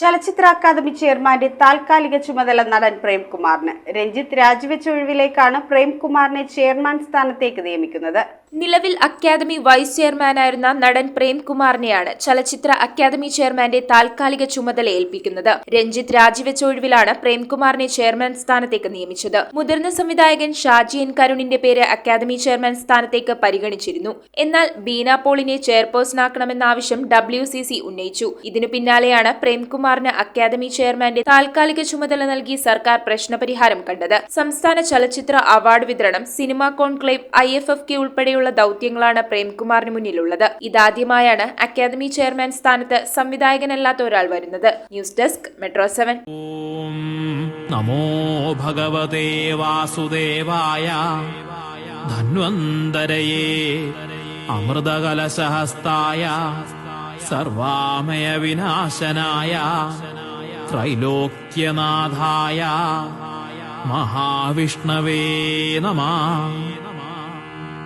ചലച്ചിത്ര അക്കാദമി ചെയർമാന്റെ താൽക്കാലിക ചുമതല നടൻ പ്രേംകുമാറിന്. രഞ്ജിത്ത് രാജിവെച്ച ഒഴിവിലേക്കാണ് പ്രേംകുമാറിനെ ചെയർമാൻ സ്ഥാനത്തേക്ക് നിയമിക്കുന്നത്. നിലവിൽ അക്കാദമി വൈസ് ചെയർമാനായിരുന്ന നടൻ പ്രേംകുമാറിനെയാണ് ചലച്ചിത്ര അക്കാദമി ചെയർമാന്റെ താൽക്കാലിക ചുമതല ഏൽപ്പിക്കുന്നത്. രഞ്ജിത്ത് രാജിവെച്ച ഒഴിവിലാണ് പ്രേംകുമാറിനെ ചെയർമാൻ സ്ഥാനത്തേക്ക് നിയമിച്ചത്. മുതിർന്ന സംവിധായകൻ ഷാജി എൻ കരുണിന്റെ പേര് അക്കാദമി ചെയർമാൻ സ്ഥാനത്തേക്ക് പരിഗണിച്ചിരുന്നു. എന്നാൽ ബീന പോളിനെ ചെയർപേഴ്സണാക്കണമെന്ന ആവശ്യം WCC ഉന്നയിച്ചു. ഇതിനു പിന്നാലെയാണ് പ്രേംകുമാറിന് അക്കാദമി ചെയർമാന്റെ താൽക്കാലിക ചുമതല നൽകി സർക്കാർ പ്രശ്നപരിഹാരം കണ്ടത്. സംസ്ഥാന ചലച്ചിത്ര അവാർഡ് വിതരണം, സിനിമാ കോൺക്ലേവ്, IFFK ഉൾപ്പെടെയുള്ള ദൌത്യങ്ങളാണ് പ്രേംകുമാറിന് മുന്നിലുള്ളത്. ഇതാദ്യമായാണ് അക്കാദമി ചെയർമാൻ സ്ഥാനത്ത് സംവിധായകനല്ലാത്ത ഒരാൾ വരുന്നത്. News desk metro 7. നമോ ഭഗവതേ വാസുദേവായ ധന്വന്തരയേ അമൃതകലശഹസ്തായ സർവാമയ വിനാശനായ ത്രൈലോക്യനാഥായ മഹാവിഷ്ണവേ നമഃ.